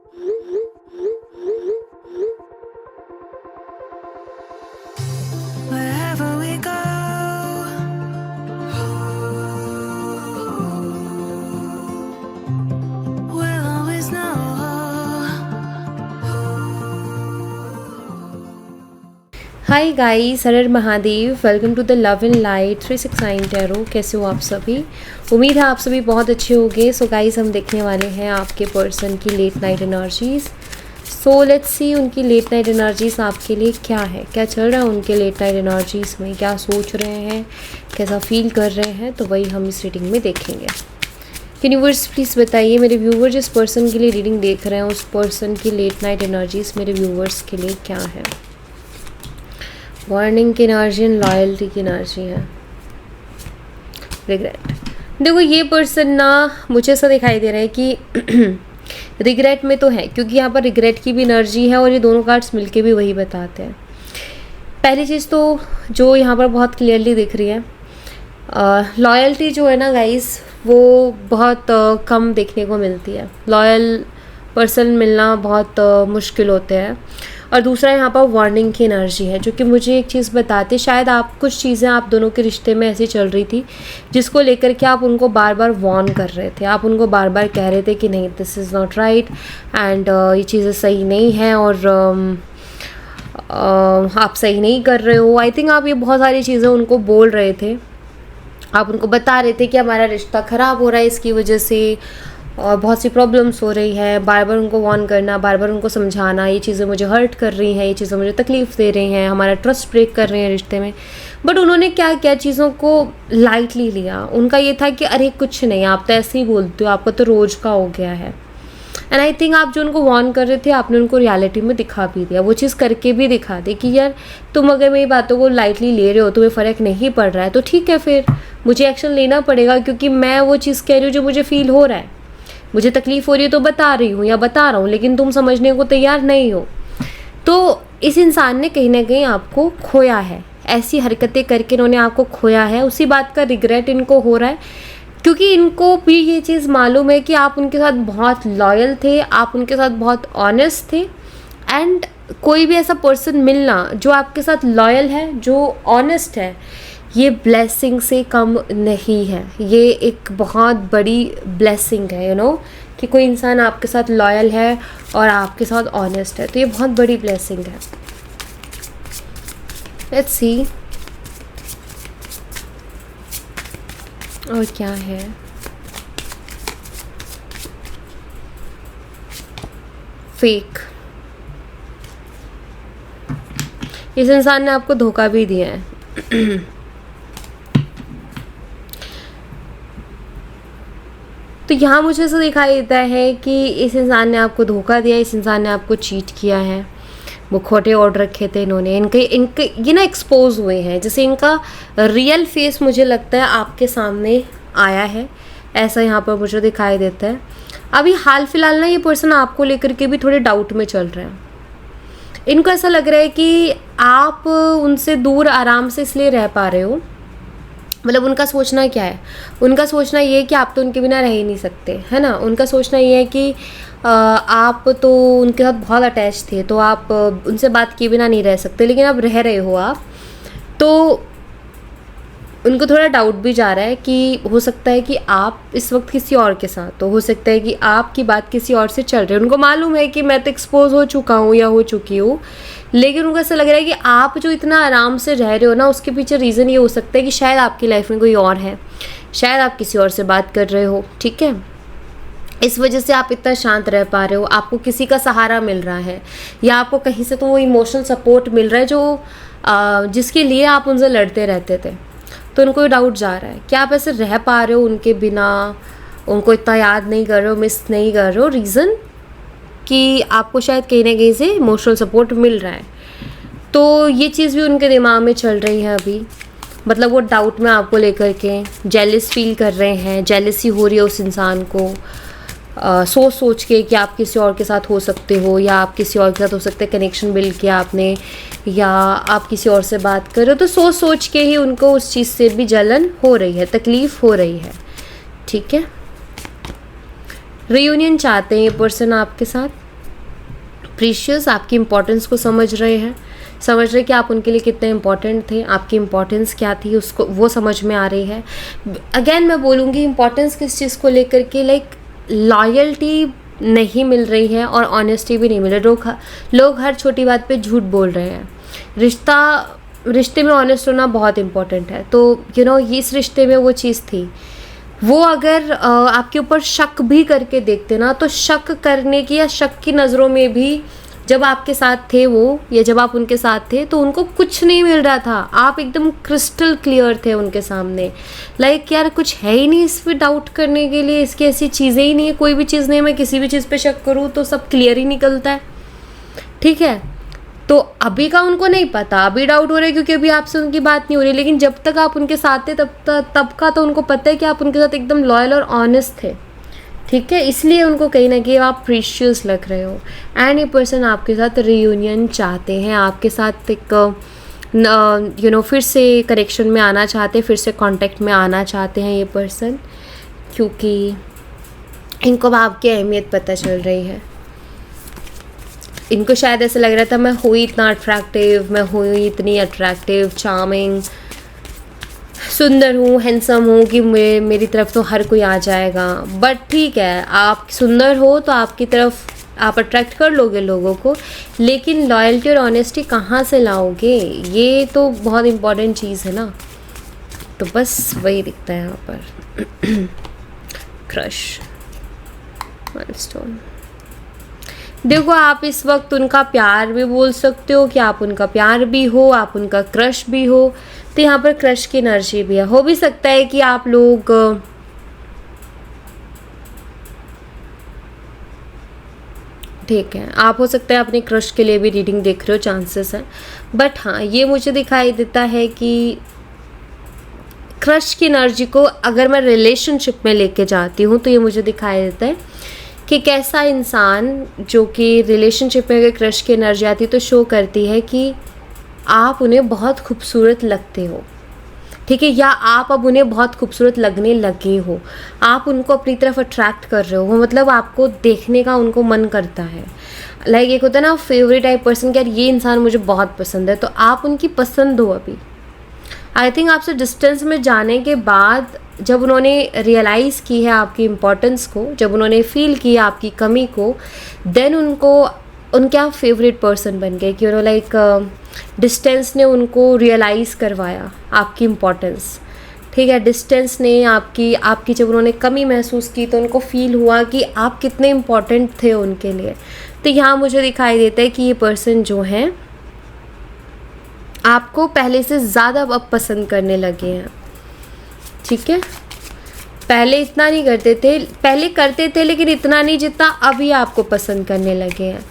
Wherever we go, we'll always know. Hi guys, Har Har Mahadev. Welcome to the love and light 369 tarot. कैसे हो आप सभी? उम्मीद है आप सभी बहुत अच्छे होंगे। सो गाइस, हम देखने वाले हैं आपके पर्सन की late night energies. So let's see उनकी लेट नाइट एनर्जीज़ आपके लिए क्या है, क्या चल रहा है उनके लेट नाइट एनर्जीज़ में, क्या सोच रहे हैं, कैसा फील कर रहे हैं, तो वही हम इस रीडिंग में देखेंगे। यूनिवर्स प्लीज़ बताइए मेरे व्यूवर जिस पर्सन के लिए रीडिंग देख रहे हैं उस पर्सन की लेट नाइट एनर्जीज़ मेरे व्यूवर्स के लिए क्या है। वार्निंग की एनर्जी एंड लॉयल्टी की एनर्जी है। रिग्रेट। देखो, ये पर्सन ना मुझे ऐसा दिखाई दे रहा है कि रिग्रेट में तो है, क्योंकि यहाँ पर रिग्रेट की भी एनर्जी है और ये दोनों कार्ड्स मिलके भी वही बताते हैं। पहली चीज़ तो जो यहाँ पर बहुत क्लियरली दिख रही है, लॉयल्टी जो है ना गाइस, वो बहुत कम देखने को मिलती है। लॉयल पर्सन मिलना बहुत मुश्किल होते हैं। और दूसरा यहाँ पर वार्निंग की एनर्जी है, जो कि मुझे एक चीज़ बताते, शायद आप कुछ चीज़ें आप दोनों के रिश्ते में ऐसी चल रही थी जिसको लेकर के आप उनको बार बार वार्न कर रहे थे। आप उनको बार बार कह रहे थे कि नहीं, this is not right and ये चीज़ें सही नहीं है और आप सही नहीं कर रहे हो। आई थिंक आप ये बहुत सारी चीज़ें उनको बोल रहे थे। आप उनको बता रहे थे कि हमारा रिश्ता ख़राब हो रहा है इसकी वजह से, और बहुत सी प्रॉब्लम्स हो रही है। बार बार उनको वार्न करना, बार बार उनको समझाना, ये चीज़ें मुझे हर्ट कर रही हैं, ये चीज़ें मुझे तकलीफ़ दे रही हैं, हमारा ट्रस्ट ब्रेक कर रहे हैं रिश्ते में। बट उन्होंने क्या क्या चीज़ों को लाइटली लिया। उनका ये था कि अरे कुछ नहीं, आप तो ऐसे ही बोलते हो, आपका तो रोज़ का हो गया है। एंड आई थिंक आप जो उनको वार्न कर रहे थे, आपने उनको रियलिटी में दिखा भी दिया, वो चीज़ करके भी दिखा दी कि यार तुम अगर मेरी बातों को लाइटली ले रहे हो, तुम्हें फ़र्क नहीं पड़ रहा है, तो ठीक है, फिर मुझे एक्शन लेना पड़ेगा, क्योंकि मैं वो चीज़ कह रही हूँ जो मुझे फ़ील हो रहा है। मुझे तकलीफ़ हो रही है तो बता रही हूँ या बता रहा हूँ, लेकिन तुम समझने को तैयार नहीं हो। तो इस इंसान ने कहीं ना कहीं आपको खोया है। ऐसी हरकतें करके इन्होंने आपको खोया है। उसी बात का रिग्रेट इनको हो रहा है, क्योंकि इनको भी ये चीज़ मालूम है कि आप उनके साथ बहुत लॉयल थे, आप उनके साथ बहुत ऑनेस्ट थे। एंड कोई भी ऐसा पर्सन मिलना जो आपके साथ लॉयल है, जो ऑनेस्ट है, ये ब्लेसिंग से कम नहीं है। ये एक बहुत बड़ी ब्लेसिंग है, कि कोई इंसान आपके साथ लॉयल है और आपके साथ ऑनेस्ट है, तो ये बहुत बड़ी ब्लेसिंग है। लेट्स सी और क्या है। फेक। इस इंसान ने आपको धोखा भी दिया है। तो यहाँ मुझे ऐसा दिखाई देता है कि इस इंसान ने आपको धोखा दिया, इस इंसान ने आपको चीट किया है। वो खोटे ऑर्डर रखे थे इन्होंने, इनके ये ना एक्सपोज हुए हैं। जैसे इनका रियल फेस मुझे लगता है आपके सामने आया है, ऐसा यहाँ पर मुझे दिखाई देता है। अभी हाल फिलहाल ना ये पर्सन आपको लेकर के भी थोड़े डाउट में चल रहे हैं। इनको ऐसा लग रहा है कि आप उनसे दूर आराम से इसलिए रह पा रहे हो। मतलब उनका सोचना क्या है? उनका सोचना ये है कि आप तो उनके बिना रह ही नहीं सकते, है ना। उनका सोचना ये है कि आप तो उनके साथ बहुत अटैच थे, तो आप उनसे बात किए बिना नहीं रह सकते, लेकिन अब रह रहे हो आप। तो उनको थोड़ा डाउट भी जा रहा है कि हो सकता है कि आप इस वक्त किसी और के साथ हो सकता है कि आपकी बात किसी और से चल रही है। उनको मालूम है कि मैं तो एक्सपोज हो चुका हूँ या हो चुकी हूँ, लेकिन उनको ऐसा लग रहा है कि आप जो इतना आराम से रह रहे हो ना, उसके पीछे रीज़न ये हो सकता है कि शायद आपकी लाइफ में कोई और है, शायद आप किसी और से बात कर रहे हो, ठीक है। इस वजह से आप इतना शांत रह पा रहे हो, आपको किसी का सहारा मिल रहा है, या आपको कहीं से तो वो इमोशनल सपोर्ट मिल रहा है जो जिसके लिए आप उनसे लड़ते रहते थे। तो उनको डाउट जा रहा है कि आप ऐसे रह पा रहे हो उनके बिना, उनको इतना याद नहीं कर रहे हो, मिस नहीं कर रहे हो। रीज़न कि आपको शायद कहीं ना कहीं से इमोशनल सपोर्ट मिल रहा है। तो ये चीज़ भी उनके दिमाग में चल रही है अभी। मतलब वो डाउट में आपको लेकर के जेलस फील कर रहे हैं, जेलसी हो रही है उस इंसान को, सोच सोच के कि आप किसी और के साथ हो सकते हो, या आप किसी और के साथ हो सकते हैं, कनेक्शन बिल्ड किया आपने, या आप किसी और से बात कर रहे हो। तो सोच सोच के ही उनको उस चीज़ से भी जलन हो रही है, तकलीफ़ हो रही है, ठीक है। रियूनियन चाहते हैं ये पर्सन आपके साथ, प्रीशियस, आपकी इम्पोर्टेंस को समझ रहे कि आप उनके लिए कितने इम्पोर्टेंट थे, आपकी इम्पोर्टेंस क्या थी उसको वो समझ में आ रही है। अगेन मैं बोलूँगी इम्पोर्टेंस किस चीज़ को लेकर के, लाइक लॉयल्टी नहीं मिल रही है और ऑनेस्टी भी नहीं मिल रही। लोग हर छोटी बात पे झूठ बोल रहे हैं। रिश्ते में ऑनेस्ट होना बहुत इम्पोर्टेंट है। तो इस रिश्ते में वो चीज़ थी, वो अगर आपके ऊपर शक भी करके देखते ना, तो शक करने की या शक की नज़रों में भी जब आपके साथ थे वो, या जब आप उनके साथ थे, तो उनको कुछ नहीं मिल रहा था। आप एकदम क्रिस्टल क्लियर थे उनके सामने, लाइक यार कुछ है ही नहीं इस पर डाउट करने के लिए, इसकी ऐसी चीज़ें ही नहीं है, कोई भी चीज़ नहीं, मैं किसी भी चीज़ पे शक करूँ तो सब क्लियर ही निकलता है। ठीक है, तो अभी का उनको नहीं पता, अभी डाउट हो रहा है क्योंकि अभी आपसे उनकी बात नहीं हो रही, लेकिन जब तक आप उनके साथ थे तब का तो उनको पता है कि आप उनके साथ एकदम लॉयल और ऑनेस्ट थे। ठीक है, इसलिए उनको कहीं ना कहीं आप प्रीशियस लग रहे हो। एंड ये पर्सन आपके साथ रियूनियन चाहते हैं, आपके साथ एक फिर से कनेक्शन में आना चाहते हैं, फिर से कांटेक्ट में आना चाहते हैं ये पर्सन, क्योंकि इनको आपकी अहमियत पता चल रही है। इनको शायद ऐसा लग रहा था मैं हुई इतना अट्रैक्टिव, मैं हुई इतनी अट्रैक्टिव, चार्मिंग, सुंदर हूँ, हैंडसम हूँ कि मेरी तरफ तो हर कोई आ जाएगा। बट ठीक है, आप सुंदर हो तो आपकी तरफ आप अट्रैक्ट कर लोगे लोगों को, लेकिन लॉयल्टी और ऑनेस्टी कहाँ से लाओगे, ये तो बहुत इम्पॉर्टेंट चीज़ है ना। तो बस वही दिखता है यहाँ पर। Crush, milestone. देखो, आप इस वक्त उनका प्यार भी बोल सकते हो कि आप उनका प्यार भी हो, आप उनका क्रश भी हो। तो यहाँ पर क्रश की एनर्जी भी है। हो भी सकता है कि आप लोग ठीक है, आप हो सकता है अपने क्रश के लिए भी रीडिंग देख रहे हो, चांसेस हैं। बट हाँ, ये मुझे दिखाई देता है कि क्रश की एनर्जी को अगर मैं रिलेशनशिप में लेके जाती हूँ तो ये मुझे दिखाई देता है कि कैसा इंसान जो कि रिलेशनशिप में अगर क्रश की एनर्जी आती है तो शो करती है कि आप उन्हें बहुत खूबसूरत लगते हो। ठीक है, या आप अब उन्हें बहुत खूबसूरत लगने लगे हो, आप उनको अपनी तरफ अट्रैक्ट कर रहे हो, मतलब आपको देखने का उनको मन करता है। लाइक एक होता है ना फेवरेट टाइप पर्सन, कि यार ये इंसान मुझे बहुत पसंद है, तो आप उनकी पसंद हो। अभी आई थिंक आपसे डिस्टेंस में जाने के बाद जब उन्होंने रियलाइज़ की है आपकी इम्पोर्टेंस को, जब उन्होंने फील किया आपकी कमी को, देन उनके आप फेवरेट पर्सन बन गए, कि लाइक डिस्टेंस ने उनको रियलाइज़ करवाया आपकी इम्पोर्टेंस। ठीक है, डिस्टेंस ने आपकी जब उन्होंने कमी महसूस की तो उनको फील हुआ कि आप कितने इम्पोर्टेंट थे उनके लिए। तो यहाँ मुझे दिखाई देता है कि ये पर्सन जो है आपको पहले से ज़्यादा अब पसंद करने लगे हैं। ठीक है, पहले इतना नहीं करते थे, पहले करते थे लेकिन इतना नहीं जितना अभी आपको पसंद करने लगे हैं।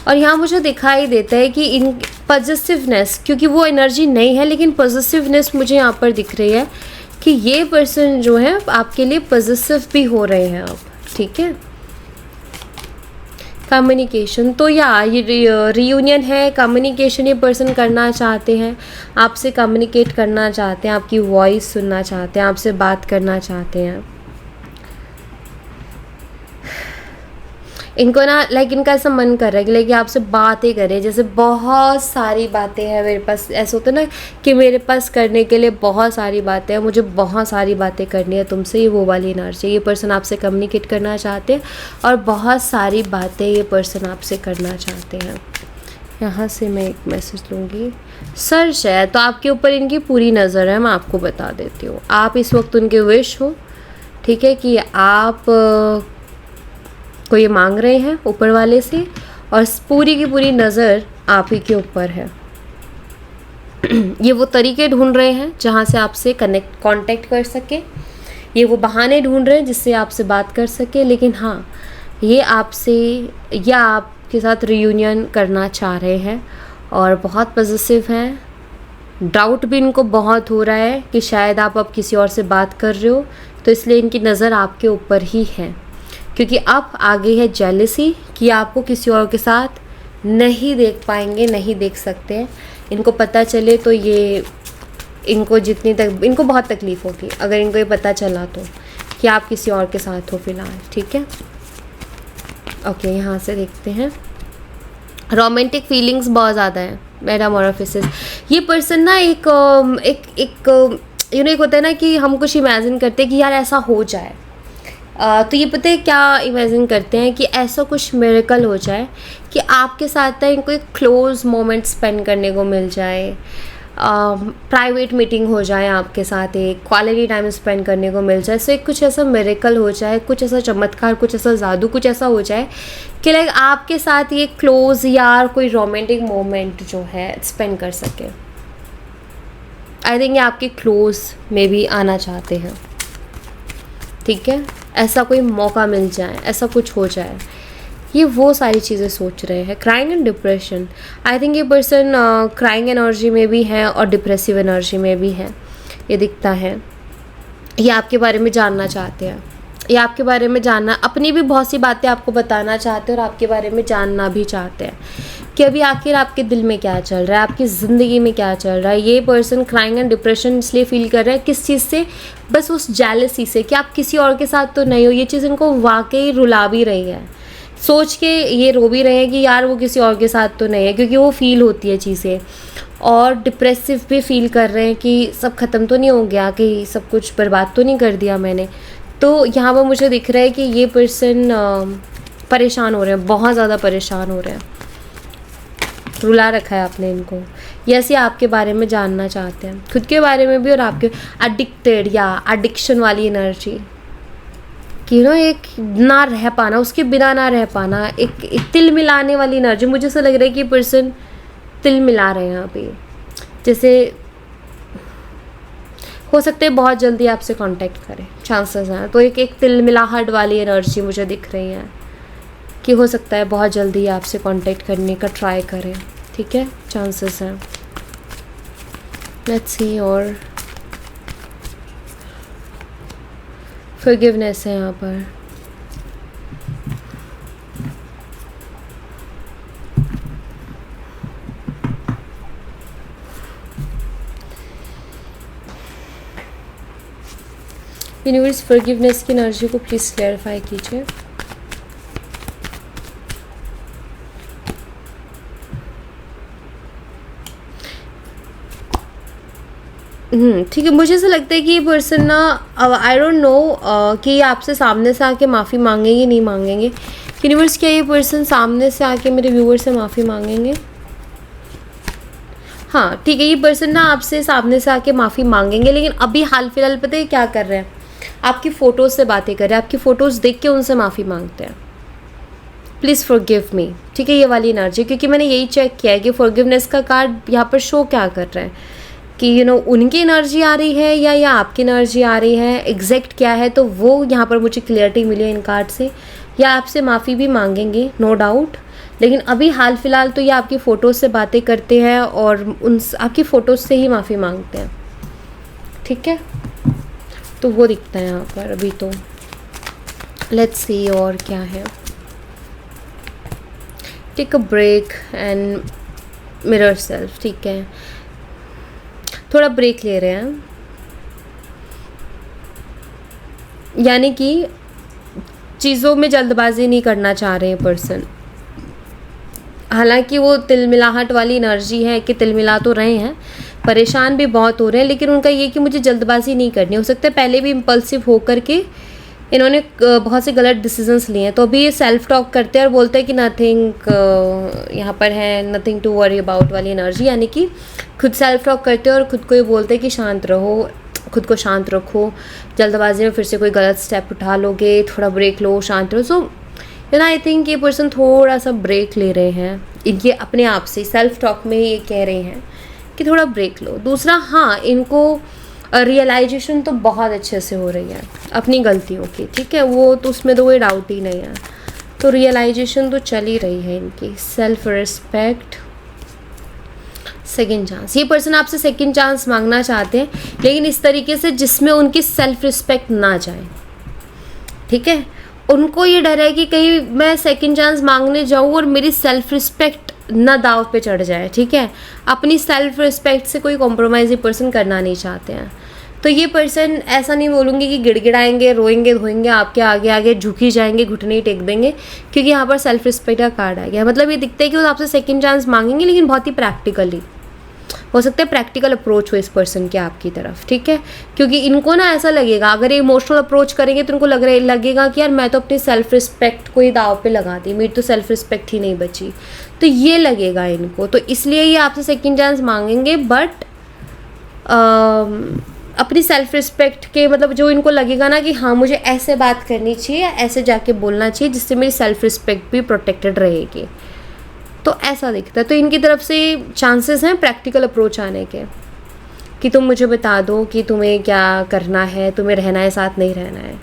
और यहाँ मुझे दिखाई देता है कि इन पॉजिटिवनेस, क्योंकि वो एनर्जी नहीं है लेकिन पॉजिटिवनेस मुझे यहाँ पर दिख रही है कि ये पर्सन जो है आपके लिए पॉजिटिव भी हो रहे हैं अब। ठीक है, कम्युनिकेशन, तो ये रियूनियन है, कम्युनिकेशन ये पर्सन करना चाहते हैं, आपसे कम्युनिकेट करना चाहते हैं, आपकी वॉइस सुनना चाहते हैं, आपसे बात करना चाहते हैं। इनको ना लाइक इनका ऐसा मन कर रहा है कि आपसे बातें करें, जैसे बहुत सारी बातें हैं मेरे पास। ऐसा होता है ना कि मेरे पास करने के लिए बहुत सारी बातें हैं, मुझे बहुत सारी बातें करनी है तुमसे, ये वो वाली एनर्जी। ये पर्सन आपसे कम्युनिकेट करना चाहते हैं और बहुत सारी बातें ये पर्सन आपसे करना चाहते हैं। यहाँ से मैं एक मैसेज लूँगी। सर्च है तो आपके ऊपर इनकी पूरी नज़र है, मैं आपको बता देती हूँ। आप इस वक्त उनके विश हो, ठीक है, कि आप को ये मांग रहे हैं ऊपर वाले से, और पूरी की पूरी नज़र आप ही के ऊपर है। ये वो तरीके ढूंढ रहे हैं जहाँ से आपसे कांटेक्ट कर सके, ये वो बहाने ढूंढ रहे हैं जिससे आपसे बात कर सके, लेकिन हाँ, ये आपसे या आपके साथ रियूनियन करना चाह रहे हैं और बहुत पॉजिटिव हैं। डाउट भी इनको बहुत हो रहा है कि शायद आप अब किसी और से बात कर रहे हो, तो इसलिए इनकी नज़र आपके ऊपर ही है, क्योंकि अब आगे है जेलसी कि आपको किसी और के साथ नहीं देख पाएंगे, नहीं देख सकते हैं। इनको पता चले तो ये इनको बहुत तकलीफ़ होगी अगर इनको ये पता चला तो कि आप किसी और के साथ हो फ़िलहाल। ठीक है, ओके, यहाँ से देखते हैं रोमांटिक फीलिंग्स बहुत ज़्यादा है, मेटामॉर्फोसिस। ये पर्सन ना एक एक होता है ना कि हम कुछ इमेजिन करते हैं कि यार ऐसा हो जाए। तो ये पता है क्या इमेजिन करते हैं कि ऐसा कुछ मिरेकल हो जाए कि आपके साथ इनको एक क्लोज मोमेंट स्पेंड करने को मिल जाए, प्राइवेट मीटिंग हो जाए आपके साथ, एक क्वालिटी टाइम स्पेंड करने को मिल जाए। सो एक कुछ ऐसा मिरेकल हो जाए, कुछ ऐसा चमत्कार, कुछ ऐसा जादू, कुछ ऐसा हो जाए कि लाइक आपके साथ ये क्लोज या कोई रोमांटिक मोमेंट जो है स्पेंड कर सके। आई थिंक ये आपके क्लोज में भी आना चाहते हैं, ठीक है, ऐसा कोई मौका मिल जाए, ऐसा कुछ हो जाए, ये वो सारी चीज़ें सोच रहे हैं। Crying and depression, I think ये पर्सन क्राइंग एनर्जी में भी है और डिप्रेसिव एनर्जी में भी है, ये दिखता है। ये आपके बारे में जानना चाहते हैं, ये आपके बारे में जानना, अपनी भी बहुत सी बातें आपको बताना चाहते हैं और आपके बारे में जानना भी चाहते हैं कि अभी आखिर आपके दिल में क्या चल रहा है, आपकी ज़िंदगी में क्या चल रहा है। ये पर्सन क्राइंग एंड डिप्रेशन इसलिए फील कर रहा है, किस चीज़ से, बस उस जेलसी से कि आप किसी और के साथ तो नहीं हो। ये चीज़ इनको वाकई रुला भी रही है, सोच के ये रो भी रहे हैं कि यार वो किसी और के साथ तो नहीं है, क्योंकि वो फील होती है चीज़ें। और डिप्रेसिव भी फील कर रहे हैं कि सब ख़त्म तो नहीं हो गया, कि सब कुछ बर्बाद तो नहीं कर दिया मैंने। तो यहाँ पर मुझे दिख रहा है कि ये पर्सन परेशान हो रहे हैं, बहुत ज़्यादा परेशान हो रहे हैं, रुला रखा है आपने इनको। ऐसे आपके बारे में जानना चाहते हैं, खुद के बारे में भी और आपके। एडिक्टेड या एडिक्शन वाली एनर्जी कि एक ना रह पाना, उसके बिना ना रह पाना, एक तिल मिलाने वाली एनर्जी। मुझे ऐसा लग रहा है कि पर्सन तिल मिला रहे हैं यहाँ पे, जैसे हो सकते हैं बहुत जल्दी आपसे कांटेक्ट करें, चांसेस हैं। तो एक तिल मिलाहट वाली एनर्जी मुझे दिख रही है कि हो सकता है बहुत जल्दी आपसे कांटेक्ट करने का ट्राई करें, ठीक है, चांसेस हैं। Let's see. और फॉरगिवनेस है यहाँ पर, यूनिवर्स फॉरगिवनेस की एनर्जी को प्लीज़ क्लैरिफाई कीजिए। ठीक है, मुझे ऐसा लगता है कि ये पर्सन ना, आई डोंट नो कि ये आपसे सामने से आके माफ़ी मांगेंगे नहीं मांगेंगे। यूनिवर्स, क्या ये पर्सन सामने से आके मेरे व्यूअर से माफ़ी मांगेंगे? हाँ ठीक है, ये पर्सन ना आपसे सामने से आके माफ़ी मांगेंगे, लेकिन अभी हाल फिलहाल पता है क्या कर रहे हैं, आपकी फ़ोटोज़ से बातें कर रहे हैं, आपकी फ़ोटोज़ देख के उनसे माफ़ी मांगते हैं, प्लीज़ फॉरगिव मी, ठीक है, ये वाली एनर्जी। क्योंकि मैंने यही चेक किया है कि फॉरगिवनेस का कार्ड यहाँ पर शो क्या कर रहा है कि उनकी एनर्जी आ रही है या आपकी एनर्जी आ रही है, एग्जैक्ट क्या है, तो वो यहाँ पर मुझे क्लियरिटी मिली है इन कार्ड से। या आपसे माफ़ी भी मांगेंगे नो डाउट, लेकिन अभी हाल फिलहाल तो ये आपकी फ़ोटोज़ से बातें करते हैं और उन आपकी फ़ोटोज़ से ही माफ़ी मांगते हैं, ठीक है, तो वो दिखता है यहाँ पर अभी। तो लेट्स सी और क्या है। Take a break and mirror self, ठीक है, थोड़ा ब्रेक ले रहे हैं, यानी कि चीज़ों में जल्दबाजी नहीं करना चाह रहे हैं पर्सन। हालांकि वो तिलमिलाहट वाली एनर्जी है कि तिलमिला तो रहे हैं, परेशान भी बहुत हो रहे हैं, लेकिन उनका ये कि मुझे जल्दबाजी नहीं करनी। हो सकता है पहले भी इम्पल्सिव होकर के इन्होंने बहुत से गलत डिसीजंस लिए हैं, तो अभी ये सेल्फ टॉक करते हैं और बोलते हैं कि नथिंग यहाँ पर है, नथिंग टू वरी अबाउट वाली एनर्जी, यानी कि खुद सेल्फ टॉक करते हैं और खुद को ये बोलते हैं कि शांत रहो, खुद को शांत रखो, जल्दबाजी में फिर से कोई गलत स्टेप उठा लोगे, थोड़ा ब्रेक लो, शांत रहो। सो आई थिंक ये पर्सन थोड़ा सा ब्रेक ले रहे हैं, इनके अपने आप से सेल्फ टॉक में ये कह रहे हैं कि थोड़ा ब्रेक लो। दूसरा, हाँ, इनको रियलाइजेशन तो बहुत अच्छे से हो रही है अपनी गलतियों की, ठीक है, वो तो उसमें तो कोई डाउट ही नहीं है, तो रियलाइजेशन तो चल ही रही है इनकी। सेल्फ रिस्पेक्ट, सेकंड चांस, ये पर्सन आपसे सेकंड चांस मांगना चाहते हैं, लेकिन इस तरीके से जिसमें उनकी सेल्फ रिस्पेक्ट ना जाए, ठीक है, उनको ये डर है कि कहीं मैं सेकंड चांस मांगने जाऊँ और मेरी सेल्फ रिस्पेक्ट ना दाव पे चढ़ जाए, ठीक है, अपनी सेल्फ रिस्पेक्ट से कोई कॉम्प्रोमाइज़ ये पर्सन करना नहीं चाहते हैं। तो ये पर्सन, ऐसा नहीं बोलूँगी कि गिड़गिड़ाएंगे, रोएंगे धोएंगे, आपके आगे आगे झुकी जाएंगे, घुटने ही टेक देंगे, क्योंकि यहाँ पर सेल्फ रिस्पेक्ट का कार्ड आ गया। मतलब ये दिखता है कि वो आपसे सेकंड चांस मांगेंगे, लेकिन बहुत ही प्रैक्टिकली। हो सकता है प्रैक्टिकल अप्रोच हो इस पर्सन के आपकी तरफ, ठीक है, क्योंकि इनको ना ऐसा लगेगा, अगर ये इमोशनल अप्रोच करेंगे तो इनको लगेगा कि यार मैं तो अपनी सेल्फ रिस्पेक्ट को ही दाव पे लगा दी, मेरी तो सेल्फ रिस्पेक्ट ही नहीं बची, तो ये लगेगा इनको। तो इसलिए ये आपसे सेकंड चांस मांगेंगे, बट अपनी सेल्फ रिस्पेक्ट के, मतलब जो इनको लगेगा ना कि हाँ मुझे ऐसे बात करनी चाहिए, ऐसे जाके बोलना चाहिए जिससे मेरी सेल्फ रिस्पेक्ट भी प्रोटेक्टेड रहेगी, तो ऐसा दिखता है। तो इनकी तरफ से चांसेस हैं प्रैक्टिकल अप्रोच आने के, कि तुम मुझे बता दो कि तुम्हें क्या करना है, तुम्हें रहना है साथ नहीं रहना है,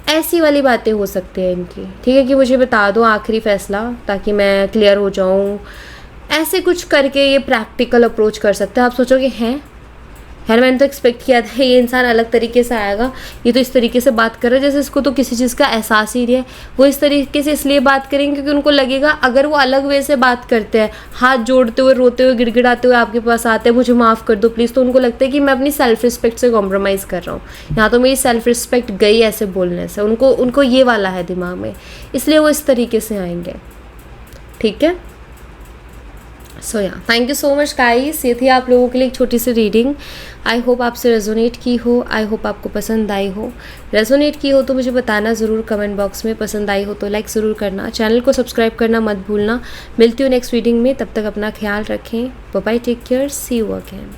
ऐसी वाली बातें हो सकती हैं इनकी, ठीक है, कि मुझे बता दो आखिरी फैसला ताकि मैं क्लियर हो जाऊँ, ऐसे कुछ करके ये प्रैक्टिकल अप्रोच कर सकते हैं। आप सोचोगे हैं यार मैंने तो एक्सपेक्ट किया था ये इंसान अलग तरीके से आएगा, ये तो इस तरीके से बात कर रहा है जैसे इसको तो किसी चीज़ का एहसास ही नहीं है। वो इस तरीके से इसलिए बात करेंगे क्योंकि उनको लगेगा अगर वो अलग वे से बात करते हैं, हाथ जोड़ते हुए, रोते हुए, गिड़गिड़ाते हुए आपके पास आते हैं, मुझे माफ़ कर दो प्लीज़, तो उनको लगता है कि मैं अपनी सेल्फ रिस्पेक्ट से कॉम्प्रोमाइज़ कर रहा हूँ, यहाँ तो मेरी सेल्फ रिस्पेक्ट गई ऐसे बोलने से। उनको ये वाला है दिमाग में, इसलिए वो इस तरीके से आएंगे, ठीक है। सो या thank you so much guys, ये थी आप लोगों के लिए एक छोटी सी रीडिंग। आई होप आपसे रेजोनेट की हो, आई होप आपको पसंद आई हो। रेजोनेट की हो तो मुझे बताना ज़रूर कमेंट बॉक्स में, पसंद आई हो तो लाइक ज़रूर करना, चैनल को सब्सक्राइब करना मत भूलना। मिलती हूँ नेक्स्ट रीडिंग में, तब तक अपना ख्याल रखें, bye bye, take care, see you again.